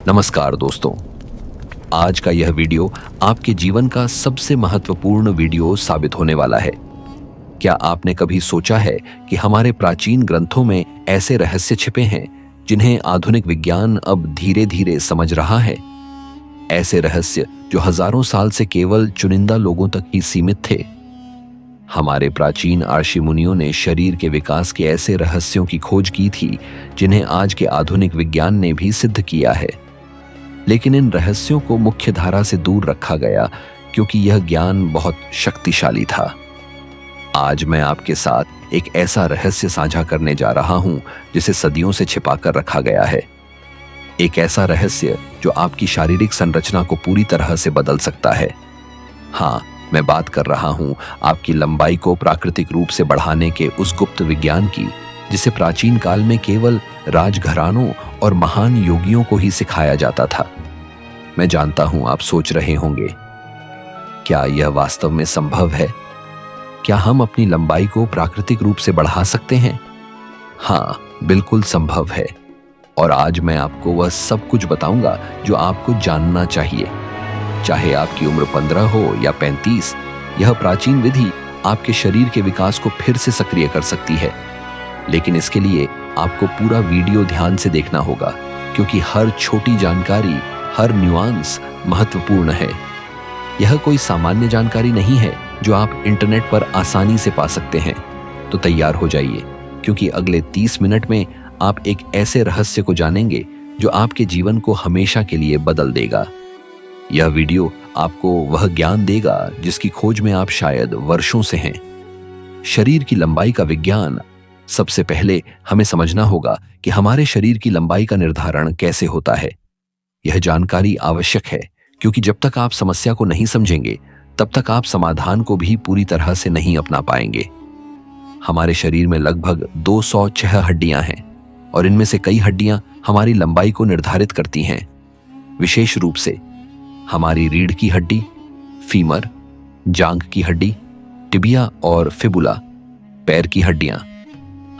नमस्कार दोस्तों। आज का यह वीडियो आपके जीवन का सबसे महत्वपूर्ण वीडियो साबित होने वाला है। क्या आपने कभी सोचा है कि हमारे प्राचीन ग्रंथों में ऐसे रहस्य छिपे हैं जिन्हें आधुनिक विज्ञान अब धीरे धीरे समझ रहा है? ऐसे रहस्य जो हजारों साल से केवल चुनिंदा लोगों तक ही सीमित थे। हमारे प्राचीन ऋषि मुनियों ने शरीर के विकास के ऐसे रहस्यों की खोज की थी जिन्हें आज के आधुनिक विज्ञान ने भी सिद्ध किया है। लेकिन इन रहस्यों को मुख्य धारा से दूर रखा गया क्योंकि यह ज्ञान बहुत शक्तिशाली था। आज मैं आपके साथ एक ऐसा रहस्य साझा करने जा रहा हूं जिसे सदियों से छिपा कर रखा गया है। एक ऐसा रहस्य जो आपकी शारीरिक संरचना को पूरी तरह से बदल सकता है। हाँ, मैं बात कर रहा हूं आपकी लंबाई को प्राकृतिक रूप से बढ़ाने के उस गुप्त विज्ञान की जिसे प्राचीन काल में केवल राजघरानों और महान योगियों को ही सिखाया जाता था। मैं जानता हूं आप सोच रहे होंगे, क्या यह वास्तव में संभव है? क्या हम अपनी लंबाई को प्राकृतिक रूप से बढ़ा सकते हैं? हाँ, बिल्कुल संभव है। और आज मैं आपको वह सब कुछ बताऊंगा जो आपको जानना चाहिए। चाहे आपकी उम्र 15 हो या 35, यह प्राचीन विधि आपके शरीर के विकास को फिर से सक्रिय कर सकती है। लेकिन इसके लिए आपको पूरा वीडियो ध्यान से देखना होगा क्योंकि हर छोटी जानकारी, हर न्यूआंस महत्वपूर्ण है। यह कोई सामान्य जानकारी नहीं है जो आप इंटरनेट पर आसानी से पा सकते हैं। तो तैयार हो जाइए क्योंकि अगले 30 मिनट में आप एक ऐसे रहस्य को जानेंगे जो आपके जीवन को हमेशा के लिए बदल देगा। यह वीडियो आपको वह ज्ञान देगा जिसकी खोज में आप शायद वर्षों से हैं। शरीर की लंबाई का विज्ञान। सबसे पहले हमें समझना होगा कि हमारे शरीर की लंबाई का निर्धारण कैसे होता है। यह जानकारी आवश्यक है क्योंकि जब तक आप समस्या को नहीं समझेंगे तब तक आप समाधान को भी पूरी तरह से नहीं अपना पाएंगे। हमारे शरीर में लगभग 206 हड्डियां हैं और इनमें से कई हड्डियां हमारी लंबाई को निर्धारित करती हैं। विशेष रूप से हमारी रीढ़ की हड्डी, फीमर, जांघ की हड्डी, टिबिया और फिबुला, पैर की हड्डियां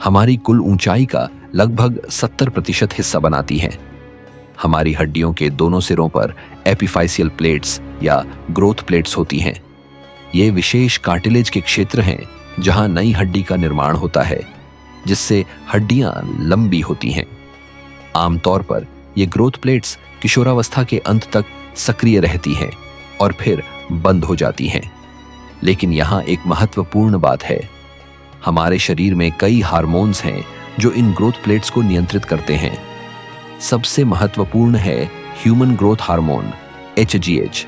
हमारी कुल ऊंचाई का लगभग 70% हिस्सा बनाती हैं। हमारी हड्डियों के दोनों सिरों पर एपिफाइसियल प्लेट्स या ग्रोथ प्लेट्स होती हैं। ये विशेष कार्टिलेज के क्षेत्र हैं जहां नई हड्डी का निर्माण होता है, जिससे हड्डियां लंबी होती हैं। आमतौर पर ये ग्रोथ प्लेट्स किशोरावस्था के अंत तक सक्रिय रहती हैं और फिर बंद हो जाती हैं। लेकिन यहाँ एक महत्वपूर्ण बात है, हमारे शरीर में कई हार्मोन्स हैं जो इन ग्रोथ प्लेट्स को नियंत्रित करते हैं। सबसे महत्वपूर्ण है ह्यूमन ग्रोथ हार्मोन HGH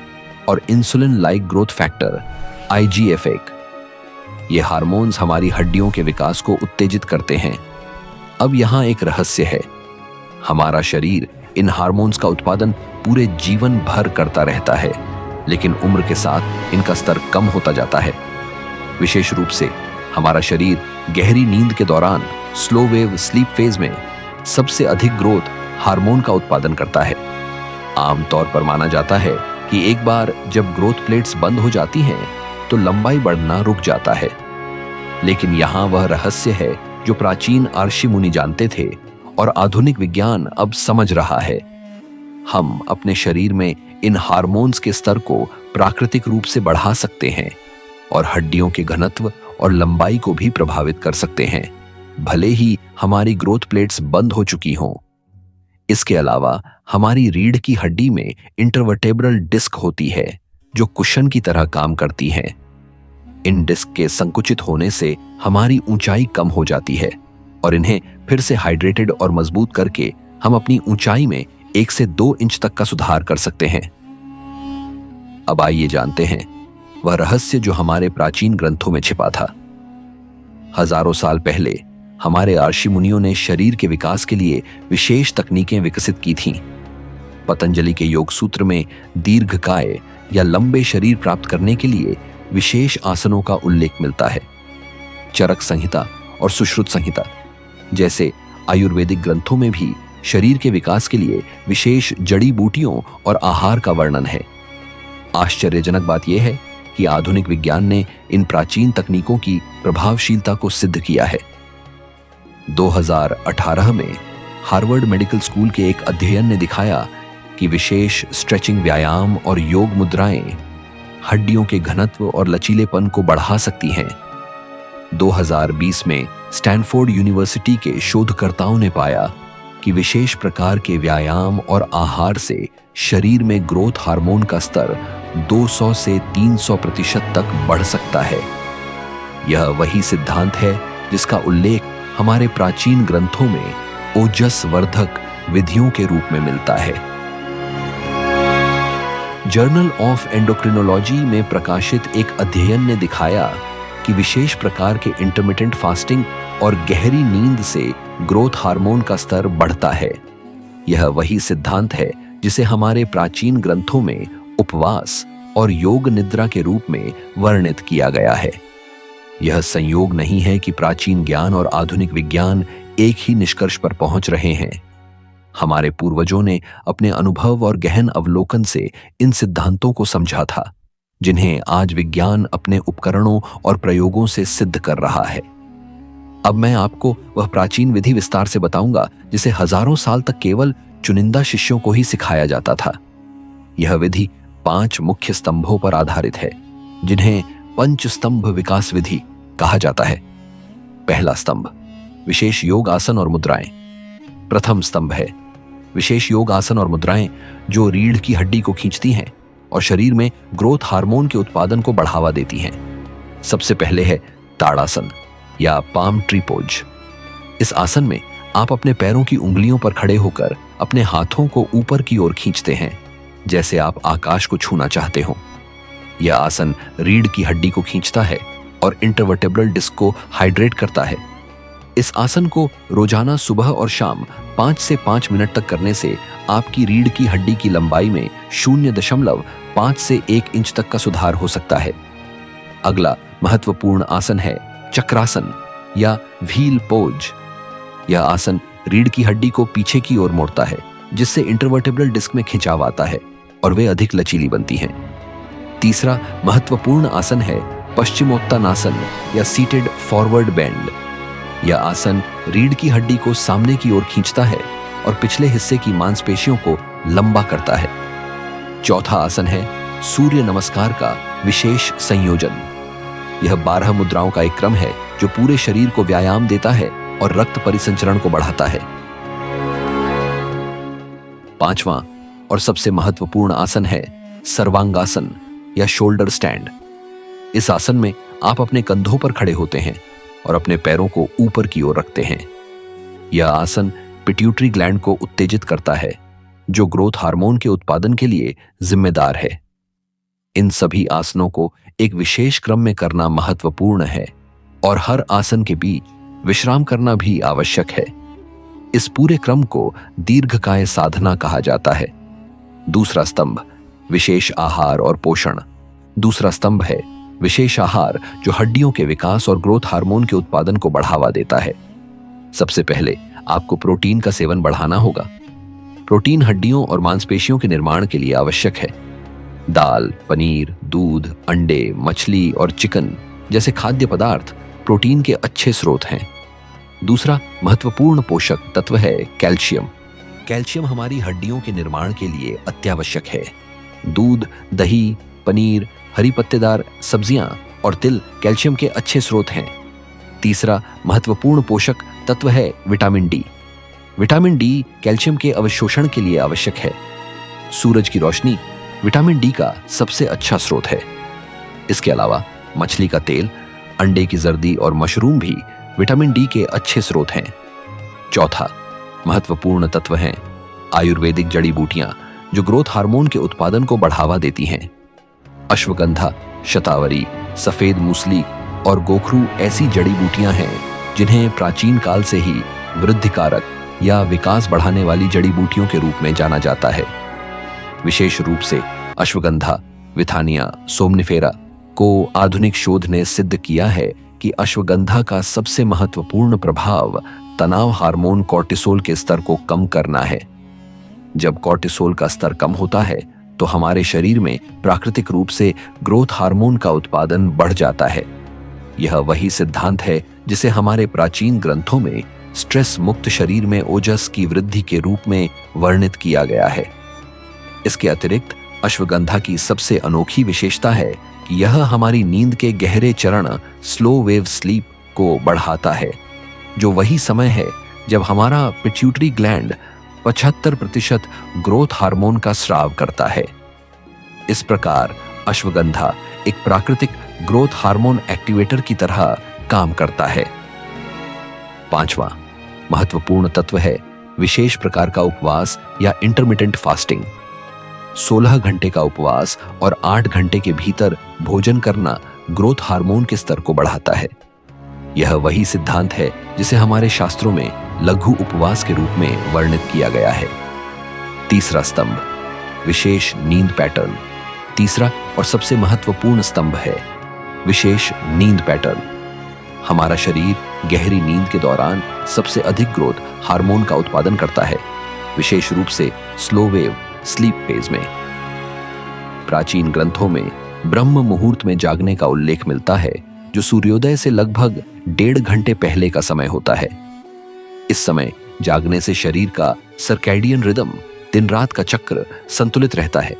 और insulin like growth factor IGF-1। ये हार्मोन्स हमारी हड्डियों के विकास को उत्तेजित करते हैं। अब यहाँ एक रहस्य है, हमारा शरीर इन हार्मोन्स का उत्पादन पूरे जीवन भर करता रहता है, लेकिन उम्र के साथ इनका स्तर कम होता जाता है। विशेष रूप से हमारा शरीर गहरी नींद के दौरान स्लो वेव स्लीप फेज में सबसे अधिक ग्रोथ हार्मोन का उत्पादन करता है। आमतौर पर माना जाता है कि एक बार जब ग्रोथ प्लेट्स बंद हो जाती हैं तो लंबाई बढ़ना रुक जाता है। लेकिन यहाँ वह रहस्य है जो प्राचीन ऋषि मुनि जानते थे और आधुनिक विज्ञान अब समझ रहा है। हम अपने शरीर में इन हार्मोन्स के स्तर को प्राकृतिक रूप से बढ़ा सकते हैं और हड्डियों के घनत्व और लंबाई को भी प्रभावित कर सकते हैं, भले ही हमारी ग्रोथ प्लेट्स बंद हो चुकी हों। इसके अलावा हमारी रीढ़ की हड्डी में इंटरवर्टेब्रल डिस्क होती है जो कुशन की तरह काम करती है। इन डिस्क के संकुचित होने से हमारी ऊंचाई कम हो जाती है और इन्हें फिर से हाइड्रेटेड और मजबूत करके हम अपनी ऊंचाई में 1 से 2 इंच तक का सुधार कर सकते हैं। अब आइए जानते हैं वह रहस्य जो हमारे प्राचीन ग्रंथों में छिपा था। हजारों साल पहले हमारे ऋषि मुनियों ने शरीर के विकास के लिए विशेष तकनीकें विकसित की थीं। पतंजलि के योग सूत्र में दीर्घकाय या लंबे शरीर प्राप्त करने के लिए विशेष आसनों का उल्लेख मिलता है। चरक संहिता और सुश्रुत संहिता जैसे आयुर्वेदिक ग्रंथों में भी शरीर के विकास के लिए विशेष जड़ी बूटियों और आहार का वर्णन है। आश्चर्यजनक बात यह है कि आधुनिक विज्ञान ने इन प्राचीन तकनीकों की प्रभावशीलता को सिद्ध किया है। 2018 में हार्वर्ड मेडिकल स्कूल के एक अध्ययन ने दिखाया कि विशेष स्ट्रेचिंग व्यायाम और योग मुद्राएं हड्डियों के घनत्व और लचीलेपन को बढ़ा सकती हैं। 2020 में स्टैनफोर्ड यूनिवर्सिटी के शोधकर्ताओं ने पाया कि विशेष प्रकार के व्यायाम और आहार से शरीर में ग्रोथ हार्मोन का स्तर 200 से 300% तक बढ़ सकता है। यह वही सिद्धांत है जिसका उल्लेख हमारे प्राचीन ग्रंथों में ओजस्वर्धक विधियों के रूप में मिलता है। जर्नल ऑफ एंडोक्रिनोलॉजी में प्रकाशित एक अध्ययन ने दिखाया कि विशेष प्रकार के इंटरमिटेंट फास्टिंग और गहरी नींद से ग्रोथ हार्मोन का स्तर बढ़ता है। यह वही सिद्धांत है जिसे हमारे प्राचीन ग्रंथों में उपवास और योग निद्रा के रूप में वर्णित किया गया है। यह संयोग नहीं है कि प्राचीन ज्ञान और आधुनिक विज्ञान एक ही निष्कर्ष पर पहुंच रहे हैं। हमारे पूर्वजों ने अपने अनुभव और गहन अवलोकन से इन सिद्धांतों को समझा था, जिन्हें आज विज्ञान अपने उपकरणों और प्रयोगों से सिद्ध कर रहा है। अब मैं आपको वह प्राचीन विधि विस्तार से बताऊंगा जिसे हजारों साल तक केवल चुनिंदा शिष्यों को ही सिखाया जाता था। यह विधि 5 मुख्य स्तंभों पर आधारित है, जिन्हें पंचस्तंभ विकास विधि कहा जाता है। पहला स्तंभ विशेष योग आसन और मुद्राएं। प्रथम स्तंभ है विशेष योग आसन और मुद्राएं जो रीढ़ की हड्डी को खींचती हैं और शरीर में ग्रोथ हार्मोन के उत्पादन को बढ़ावा देती हैं। सबसे पहले है ताड़ासन या पाम ट्री पोज। इस आसन में आप अपने पैरों की उंगलियों पर खड़े होकर अपने हाथों को ऊपर की ओर खींचते हैं, जैसे आप आकाश को छूना चाहते हो। यह आसन रीढ़ की हड्डी को खींचता है और इंटरवर्टेब्रल डिस्क को हाइड्रेट करता है। इस आसन को रोजाना सुबह और शाम 5 से 5 मिनट तक करने से आपकी रीढ़ की हड्डी की लंबाई में 0.5 से 1 इंच तक का सुधार हो सकता है। अगला महत्वपूर्ण आसन है चक्रासन या व्हील पोज। यह आसन रीढ़ की हड्डी को पीछे की ओर मोड़ता है, जिससे इंटरवर्टेब्रल डिस्क में खिंचाव आता है और वे अधिक लचीली बनती हैं। तीसरा महत्वपूर्ण आसन है पश्चिमोत्तानासन या सीटेड फॉरवर्ड बेंड। यह आसन रीढ़ की हड्डी को सामने की ओर खींचता है और पिछले हिस्से की मांसपेशियों को लंबा करता है। चौथा आसन है सूर्य नमस्कार का विशेष संयोजन। यह 12 मुद्राओं का एक क्रम है जो पूरे शरीर को व्यायाम देता है और रक्त परिसंचरण को बढ़ाता है। पांचवां और सबसे महत्वपूर्ण आसन है सर्वांगासन या शोल्डर स्टैंड। इस आसन में आप अपने कंधों पर खड़े होते हैं और अपने पैरों को ऊपर की ओर रखते हैं। यह आसन पिट्यूटरी ग्लैंड को उत्तेजित करता है, जो ग्रोथ हार्मोन के उत्पादन के लिए जिम्मेदार है। इन सभी आसनों को एक विशेष क्रम में करना महत्वपूर्ण है और हर आसन के बीच विश्राम करना भी आवश्यक है। इस पूरे क्रम को दीर्घकाय साधना कहा जाता है। दूसरा स्तंभ विशेष आहार और पोषण। दूसरा स्तंभ है विशेष आहार जो हड्डियों के विकास और ग्रोथ हार्मोन के उत्पादन को बढ़ावा देता है। सबसे पहले आपको प्रोटीन का सेवन बढ़ाना होगा। प्रोटीन हड्डियों और मांसपेशियों के निर्माण के लिए आवश्यक है। दाल, पनीर, दूध, अंडे, मछली और चिकन जैसे खाद्य पदार्थ प्रोटीन के अच्छे स्रोत हैं। दूसरा महत्वपूर्ण पोषक तत्व है कैल्शियम। कैल्शियम हमारी हड्डियों के निर्माण के लिए अत्यावश्यक है। दूध, दही, पनीर, हरी पत्तेदार सब्जियां और तिल कैल्शियम के अच्छे स्रोत हैं। तीसरा महत्वपूर्ण पोषक तत्व है vitamin D. Vitamin D calcium के अवशोषण के लिए आवश्यक है। सूरज की रोशनी विटामिन डी का सबसे अच्छा स्रोत है। इसके अलावा मछली का तेल, अंडे की जर्दी और मशरूम भी विटामिन डी के अच्छे स्रोत हैं। चौथा महत्वपूर्ण तत्व हैं आयुर्वेदिक जड़ी बूटियां जो ग्रोथ हार्मोन के उत्पादन को बढ़ावा देती हैं। अश्वगंधा, शतावरी, सफेद मूसली और गोखरू ऐसी जड़ी बूटियां हैं जिन्हें प्राचीन काल से ही वृद्धिकारक या विकास बढ़ाने वाली जड़ी बूटियों के रूप में जाना जाता है। विशेष रूप से अश्वगंधा, विथानिया, सोमनिफेरा को आधुनिक शोध ने सिद्ध किया है कि अश्वगंधा का सबसे महत्वपूर्ण प्रभाव तनाव हार्मोन कॉर्टिसोल के स्तर को कम करना है। जब कॉर्टिसोल का स्तर कम होता है तो हमारे शरीर में प्राकृतिक रूप से ग्रोथ हार्मोन का उत्पादन बढ़ जाता है। यह वही सिद्धांत है जिसे हमारे प्राचीन ग्रंथों में स्ट्रेस मुक्त शरीर में ओजस की वृद्धि के रूप में वर्णित किया गया है। इसके अतिरिक्त अश्वगंधा की सबसे अनोखी विशेषता है कि यह हमारी नींद के गहरे चरण स्लो वेव स्लीप को बढ़ाता है, जो वही समय है जब हमारा पिट्यूटरी ग्लैंड 75% ग्रोथ हार्मोन का स्राव करता है। इस प्रकार अश्वगंधा एक प्राकृतिक ग्रोथ हार्मोन एक्टिवेटर की तरह काम करता है। 5वां महत्वपूर्ण तत्व है विशेष प्रकार का उपवास या इंटरमिटेंट फास्टिंग। 16 घंटे का उपवास और 8 घंटे के भीतर भोजन करना ग्रोथ हार्मोन के स्तर को बढ़ाता है। यह वही सिद्धांत है जिसे हमारे शास्त्रों में लघु उपवास के रूप में वर्णित किया गया है। तीसरा स्तंभ, विशेष नींद पैटर्न। तीसरा और सबसे महत्वपूर्ण स्तंभ है विशेष नींद पैटर्न। हमारा शरीर गहरी नींद के दौरान सबसे अधिक ग्रोथ हार्मोन का उत्पादन करता है, विशेष रूप से स्लो वेव स्लीप फेज में। प्राचीन ग्रंथों में ब्रह्म मुहूर्त में जागने का उल्लेख मिलता है, जो सूर्योदय से लगभग 1.5 घंटे पहले का समय होता है। इस समय जागने से शरीर का सर्कैडियन रिदम, दिन रात का चक्र संतुलित रहता है,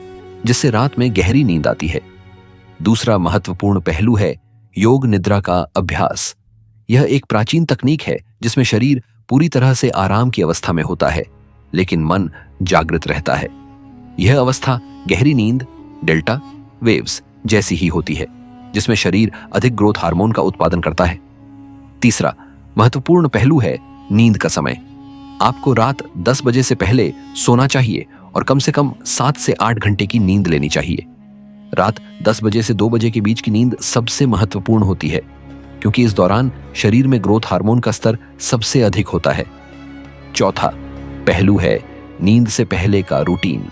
जिससे रात में गहरी नींद आती है। दूसरा महत्वपूर्ण पहलू है योग निद्रा का अभ्यास। यह एक प्राचीन तकनीक है जिसमें शरीर पूरी तरह से आराम की अवस्था में होता है, लेकिन मन जागृत रहता है। यह अवस्था गहरी नींद, डेल्टा वेव्स जैसी ही होती है, जिसमें शरीर अधिक ग्रोथ हार्मोन का उत्पादन करता है। तीसरा महत्वपूर्ण पहलू है नींद का समय। आपको रात 10 बजे से पहले सोना चाहिए और कम से कम 7 से 8 घंटे की नींद लेनी चाहिए। रात 10 बजे से 2 बजे के बीच की नींद सबसे महत्वपूर्ण होती है, क्योंकि इस दौरान शरीर में ग्रोथ हार्मोन का स्तर सबसे अधिक होता है। चौथा पहलू है नींद से पहले का रूटीन।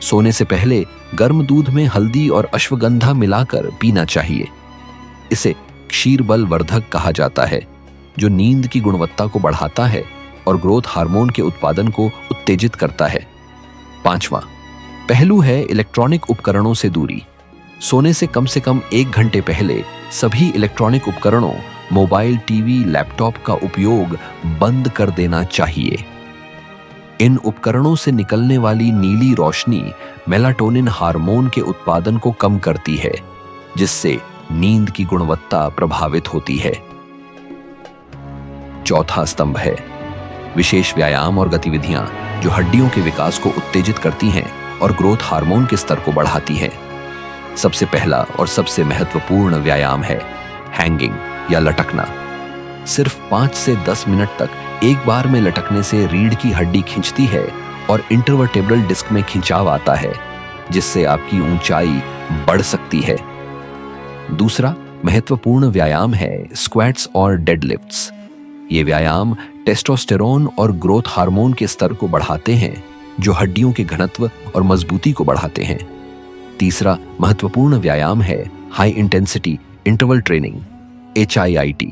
सोने से पहले गर्म दूध में हल्दी और अश्वगंधा मिलाकर पीना चाहिए। इसे क्षीरबल वर्धक कहा जाता है, जो नींद की गुणवत्ता को बढ़ाता है और ग्रोथ हार्मोन के उत्पादन को उत्तेजित करता है। 5वां पहलू है इलेक्ट्रॉनिक उपकरणों से दूरी। सोने से कम 1 घंटे पहले सभी इलेक्ट्रॉनिक उपकरणों, मोबाइल, टीवी, लैपटॉप का उपयोग बंद कर देना चाहिए। इन उपकरणों से निकलने वाली नीली रोशनी मेलाटोनिन हार्मोन के उत्पादन को कम करती है, जिससे नींद की गुणवत्ता प्रभावित होती है। चौथा स्तंभ है विशेष व्यायाम और गतिविधियां, जो हड्डियों के विकास को उत्तेजित करती हैं और ग्रोथ हार्मोन के स्तर को बढ़ाती हैं। सबसे पहला और सबसे महत्वपूर्ण व्यायाम है हैंगिंग या लटकना। सिर्फ 5 से 10 मिनट तक एक बार में लटकने से रीढ़ की हड्डी खिंचती है और इंटरवर्टेब्रल डिस्क में खिंचाव आता है, जिससे आपकी ऊंचाई बढ़ सकती है। दूसरा महत्वपूर्ण व्यायाम है स्क्वैट्स और डेडलिफ्ट्स। ये व्यायाम टेस्टोस्टेरोन और ग्रोथ हार्मोन के स्तर को बढ़ाते हैं, जो हड्डियों के घनत्व और मजबूती को बढ़ाते हैं। तीसरा महत्वपूर्ण व्यायाम है high intensity interval training, HIIT।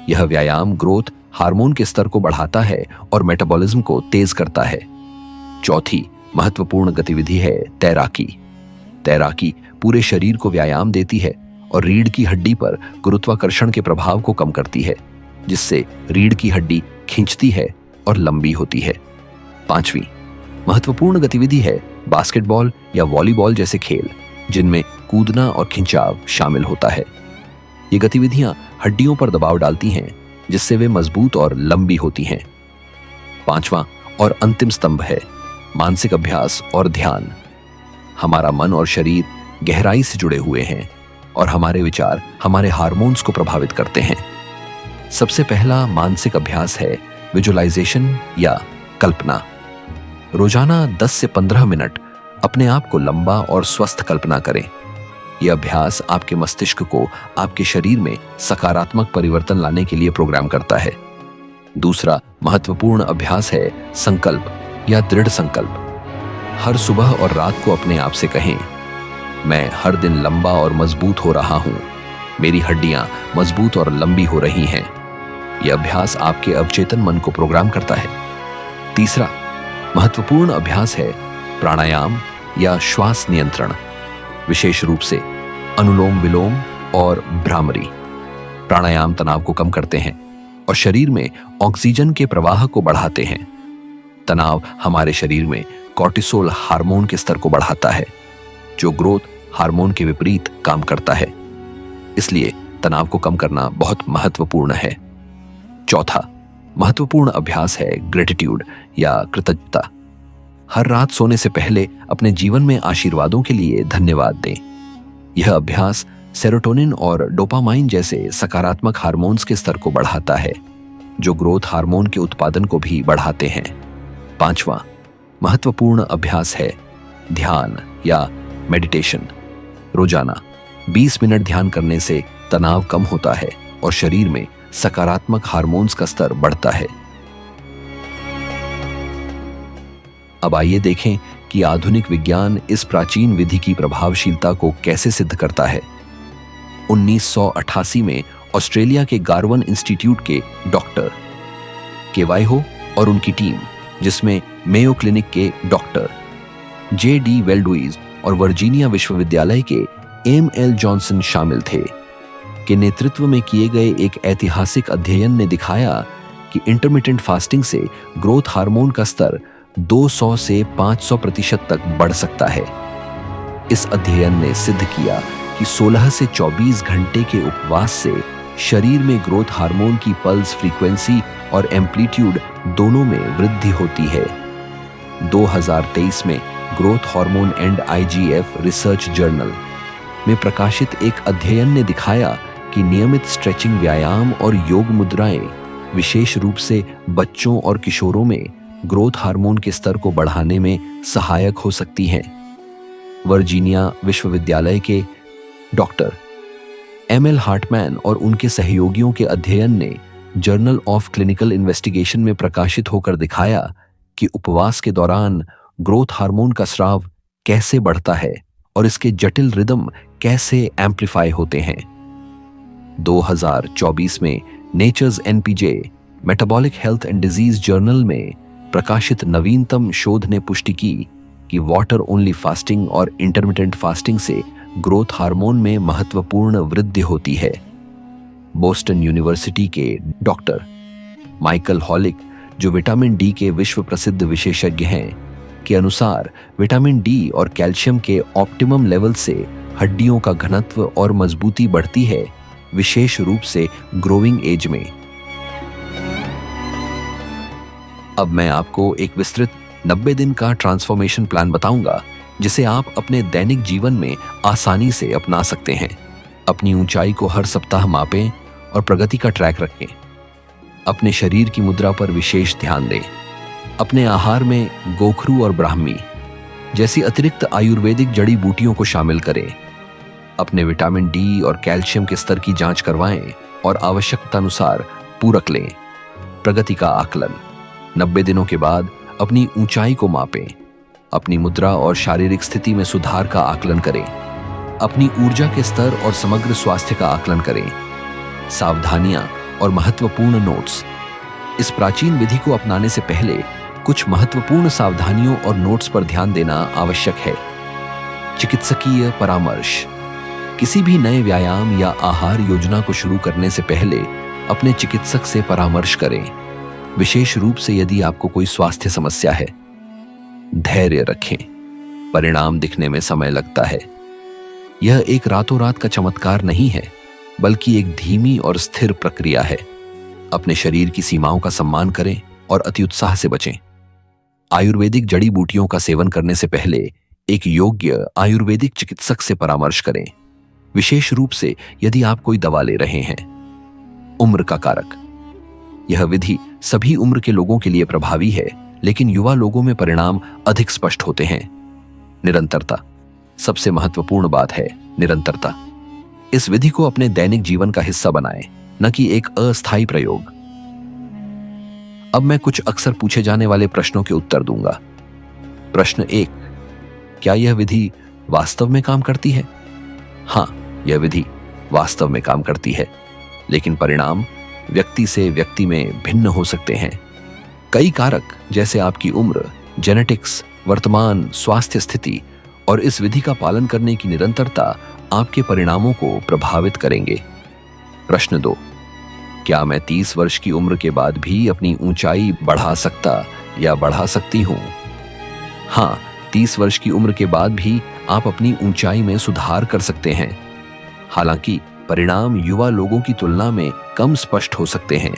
यह व्यायाम ग्रोथ हार्मोन के स्तर को बढ़ाता है और मेटाबॉलिज्म को तेज करता है। चौथी महत्वपूर्ण गतिविधि है तैराकी। तैराकी पूरे शरीर को व्यायाम देती है और रीढ़ की हड्डी पर गुरुत्वाकर्षण के प्रभाव को कम करती है, जिससे रीढ़ की हड्डी खिंचती है और लंबी होती है। 5वीं महत्वपूर्ण गतिविधि है बास्केटबॉल या वॉलीबॉल जैसे खेल, जिनमें कूदना और खिंचाव शामिल होता है। ये गतिविधियां हड्डियों पर दबाव डालती हैं, जिससे वे मजबूत और लंबी होती हैं। 5वां और अंतिम स्तंभ है मानसिक अभ्यास और ध्यान। हमारा मन और शरीर गहराई से जुड़े हुए हैं और हमारे विचार हमारे हार्मोन्स को प्रभावित करते हैं। सबसे पहला मानसिक अभ्यास है विजुअलाइजेशन या कल्पना। रोजाना 10 से 15 मिनट अपने आप को लंबा और स्वस्थ कल्पना करें। यह अभ्यास आपके मस्तिष्क को आपके शरीर में सकारात्मक परिवर्तन लाने के लिए प्रोग्राम करता है। दूसरा महत्वपूर्ण अभ्यास है संकल्प या दृढ़ संकल्प। हर सुबह और रात को अपने आप से कहें, मैं हर दिन लंबा और मजबूत हो रहा हूं, मेरी हड्डियां मजबूत और लंबी हो रही हैं। यह अभ्यास आपके अवचेतन मन को प्रोग्राम करता है। तीसरा महत्वपूर्ण अभ्यास है प्राणायाम या श्वास नियंत्रण, विशेष रूप से अनुलोम विलोम और भ्रामरी। प्राणायाम तनाव को कम करते हैं और शरीर में ऑक्सीजन के प्रवाह को बढ़ाते हैं। तनाव हमारे शरीर में कॉर्टिसोल हार्मोन के स्तर को बढ़ाता है, जो ग्रोथ हार्मोन के विपरीत काम करता है। इसलिए तनाव को कम करना बहुत महत्वपूर्ण है। चौथा महत्वपूर्ण अभ्यास है ग्रेटिट्यूड या कृतज्ञता। हर रात सोने से पहले अपने जीवन में आशीर्वादों के लिए धन्यवाद दें। यह अभ्यास सेरोटोनिन और डोपामाइन जैसे सकारात्मक हार्मोन्स के स्तर को बढ़ाता है, जो ग्रोथ हार्मोन के उत्पादन को भी बढ़ाते हैं। पांचवां महत्वपूर्ण अभ्यास है ध्यान या मेडिटेशन। रोजाना 20 मिनट ध्यान करने से तनाव कम होता है और शरीर में सकारात्मक हार्मोन्स का स्तर बढ़ता है। अब आइए देखें कि आधुनिक विज्ञान इस प्राचीन विधि की प्रभावशीलता को कैसे सिद्ध करता है। 1988 में ऑस्ट्रेलिया के गार्वन इंस्टीट्यूट के डॉक्टर केवाइहो और उनकी टीम, जिसमें मेयो क्लिनिक के डॉक्टर जे.डी. वेल्डुइज और वर्जीनिया विश्वविद्यालय के एम.एल. जॉनसन शामिल थे, के नेतृत्व में किए गए एक ऐतिहासिक अध्ययन ने दिखाया कि इंटरमिटेंट फास्टिंग से ग्रोथ हार्मोन का स्तर 200 से 500% तक बढ़ सकता है। इस अध्ययन ने सिद्ध किया कि 16 से 24 घंटे के उपवास से शरीर में ग्रोथ हार्मोन की पल्स फ्रीक्वेंसी और एम्पलीट्यूड दोनों में वृद्धि होती है। 2023 में growth hormone and IGF research journal में प्रकाशित एक अध्ययन ने दिखाया कि नियमित स्ट्रेचिंग व्यायाम और योग मुद्राएं विशेष रूप से बच्चों और किशोरों में ग्रोथ हार्मोन के स्तर को बढ़ाने में सहायक हो सकती हैं। वर्जीनिया विश्वविद्यालय के डॉक्टर एम.एल. हार्टमैन और उनके सहयोगियों के अध्ययन ने जर्नल ऑफ क्लिनिकल इन्वेस्टिगेशन में प्रकाशित होकर दिखाया कि उपवास के दौरान ग्रोथ हार्मोन का स्राव कैसे बढ़ता है और इसके जटिल रिदम कैसे एम्प्लीफाई होते हैं। 2024 में nature's NPJ metabolic health and disease journal में प्रकाशित नवीनतम शोध ने पुष्टि की कि वाटर ओनली फास्टिंग और इंटरमिटेंट फास्टिंग से ग्रोथ हार्मोन में महत्वपूर्ण वृद्धि होती है। बोस्टन यूनिवर्सिटी के डॉक्टर माइकल हॉलिक, जो विटामिन डी के विश्व प्रसिद्ध विशेषज्ञ हैं, के अनुसार विटामिन डी और कैल्शियम के ऑप्टिमम लेवल से हड्डियों का घनत्व और मजबूती बढ़ती है, विशेष रूप से ग्रोइंग एज में। अब मैं आपको एक विस्तृत 90 दिन का ट्रांसफॉर्मेशन प्लान बताऊंगा, जिसे आप अपने दैनिक जीवन में आसानी से अपना सकते हैं। अपनी ऊंचाई को हर सप्ताह मापें और प्रगति का ट्रैक रखें। अपने शरीर की मुद्रा पर विशेष ध्यान दें। अपने आहार में गोखरू और ब्राह्मी जैसी अतिरिक्त आयुर्वेदिक जड़ी बूटियों को शामिल करें। अपने विटामिन डी और कैल्शियम के स्तर की जांच करवाएं और आवश्यकतानुसार पूरक लें। प्रगति का आकलन: 90 दिनों के बाद अपनी ऊंचाई को मापें। अपनी मुद्रा और शारीरिक स्थिति में सुधार का आकलन करें। अपनी ऊर्जा के स्तर और समग्र स्वास्थ्य का आकलन करें। सावधानियां और महत्वपूर्ण नोट्स: इस प्राचीन विधि को अपनाने से पहले कुछ महत्वपूर्ण सावधानियों और नोट्स पर ध्यान देना आवश्यक है। चिकित्सकीय परामर्श: किसी भी नए व्यायाम या आहार योजना को शुरू करने से पहले अपने चिकित्सक से परामर्श करें, विशेष रूप से यदि आपको कोई स्वास्थ्य समस्या है। धैर्य रखें, परिणाम दिखने में समय लगता है। यह एक रातों रात का चमत्कार नहीं है, बल्कि एक धीमी और स्थिर प्रक्रिया है। अपने शरीर की सीमाओं का सम्मान करें और अतिउत्साह से बचें। आयुर्वेदिक जड़ी बूटियों का सेवन करने से पहले एक योग्य आयुर्वेदिक चिकित्सक से परामर्श करें, विशेष रूप से यदि आप कोई दवा ले रहे हैं। उम्र का कारक: यह विधि सभी उम्र के लोगों के लिए प्रभावी है, लेकिन युवा लोगों में परिणाम अधिक स्पष्ट होते हैं। निरंतरता: सबसे महत्वपूर्ण बात है निरंतरता। इस विधि को अपने दैनिक जीवन का हिस्सा बनाएं, न कि एक अस्थायी प्रयोग। अब मैं कुछ अक्सर पूछे जाने वाले प्रश्नों के उत्तर दूंगा। प्रश्न 1: क्या यह विधि वास्तव में काम करती है? हाँ, यह विधि वास्तव में काम करती है, लेकिन परिणाम व्यक्ति से व्यक्ति में भिन्न हो सकते हैं। कई कारक जैसे आपकी उम्र, जेनेटिक्स, वर्तमान स्वास्थ्य स्थिति और इस विधि का पालन करने की निरंतरता आपके परिणामों को प्रभावित करेंगे। प्रश्न 2: क्या मैं 30 वर्ष की उम्र के बाद भी अपनी ऊंचाई बढ़ा सकता या बढ़ा सकती हूं? हाँ, 30 वर्ष की उम्र के बाद भी आप अपनी ऊंचाई में सुधार कर सकते हैं। हालांकि परिणाम युवा लोगों की तुलना में कम स्पष्ट हो सकते हैं।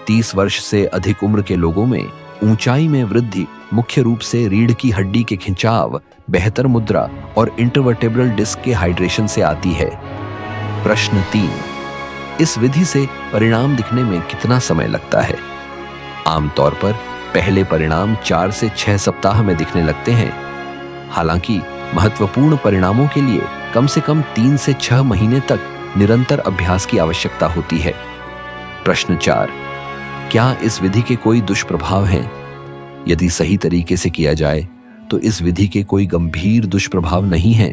30 वर्ष से अधिक उम्र के लोगों में ऊंचाई में वृद्धि मुख्य रूप से रीढ़ की हड्डी के खिंचाव, बेहतर मुद्रा और इंटरवर्टेब्रल डिस्क के हाइड्रेशन से आती है। प्रश्न 3, इस विधि से परिणाम दिखने में कितना समय लगता है? आमतौर पर पहले परिणाम 4 से 6 सप्ताह में दिखने लगते हैं। हालांकि महत्वपूर्ण परिणामों के लिए कम से कम 3 से 6 महीने तक निरंतर अभ्यास की आवश्यकता होती है। प्रश्न 4, क्या इस विधि के कोई दुष्प्रभाव हैं? यदि सही तरीके से किया जाए तो इस विधि के कोई गंभीर दुष्प्रभाव नहीं हैं।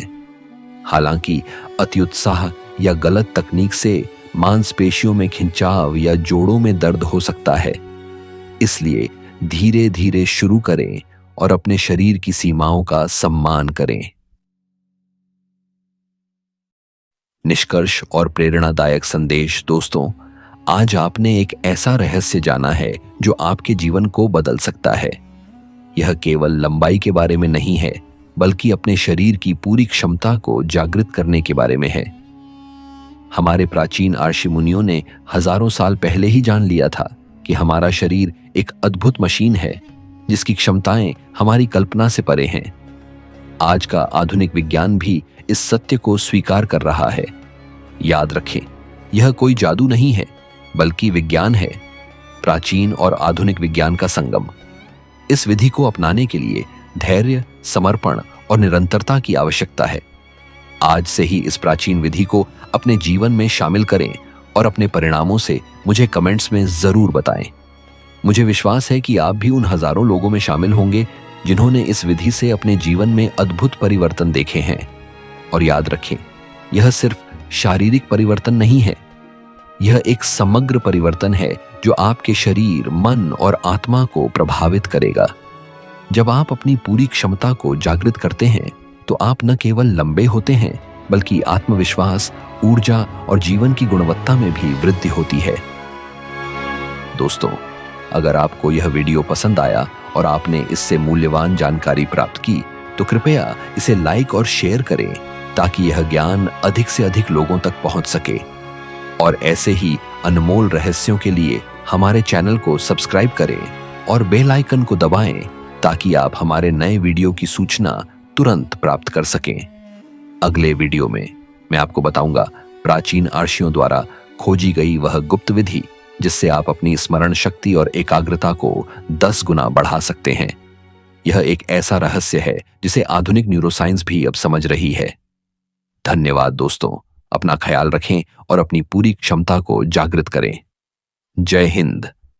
हालांकि अत्युत्साह या गलत तकनीक से मांसपेशियों में खिंचाव या जोड़ों में दर्द हो सकता है। इसलिए धीरे धीरे शुरू करें और अपने शरीर की सीमाओं का सम्मान करें। निष्कर्ष और प्रेरणादायक संदेश। दोस्तों, आज आपने एक ऐसा रहस्य जाना है जो आपके जीवन को बदल सकता है। यह केवल लंबाई के बारे में नहीं है, बल्कि अपने शरीर की पूरी क्षमता को जागृत करने के बारे में है। हमारे प्राचीन ऋषि मुनियों ने हजारों साल पहले ही जान लिया था कि हमारा शरीर एक अद्भुत मशीन है जिसकी क्षमताएं हमारी कल्पना से परे हैं। आज का आधुनिक विज्ञान भी इस सत्य को स्वीकार कर रहा है। याद रखें, यह कोई जादू नहीं है, बल्कि विज्ञान है, प्राचीन और आधुनिक विज्ञान का संगम। इस विधि को अपनाने के लिए धैर्य, समर्पण और निरंतरता की आवश्यकता है। आज से ही इस प्राचीन विधि को अपने जीवन में शामिल करें और अपने परिणामों से मुझे कमेंट्स में जरूर बताएं। मुझे विश्वास है कि आप भी उन हजारों लोगों में शामिल होंगे जिन्होंने इस विधि से अपने जीवन में अद्भुत परिवर्तन देखे हैं। और याद रखें, यह सिर्फ शारीरिक परिवर्तन नहीं है, यह एक समग्र परिवर्तन है जो आपके शरीर, मन और आत्मा को प्रभावित करेगा। जब आप अपनी पूरी क्षमता को जागृत करते हैं तो आप न केवल लंबे होते हैं, बल्कि आत्मविश्वास, ऊर्जा और जीवन की गुणवत्ता में भी वृद्धि होती है। दोस्तों, अगर आपको यह वीडियो पसंद आया और आपने इससे मूल्यवान जानकारी प्राप्त की तो कृपया इसे लाइक और शेयर करें ताकि यह ज्ञान अधिक से अधिक लोगों तक पहुंच सके। और ऐसे ही अनमोल रहस्यों के लिए हमारे चैनल को सब्सक्राइब करें और बेल आइकन को दबाएं ताकि आप हमारे नए वीडियो की सूचना तुरंत प्राप्त कर सकें। अगले वीडियो में मैं आपको बताऊंगा प्राचीन ऋषियों द्वारा खोजी गई वह गुप्त विधि जिससे आप अपनी स्मरण शक्ति और एकाग्रता को 10 गुना बढ़ा सकते हैं। यह एक ऐसा रहस्य है जिसे आधुनिक न्यूरोसाइंस भी अब समझ रही है। धन्यवाद दोस्तों, अपना ख्याल रखें और अपनी पूरी क्षमता को जागृत करें। जय हिंद।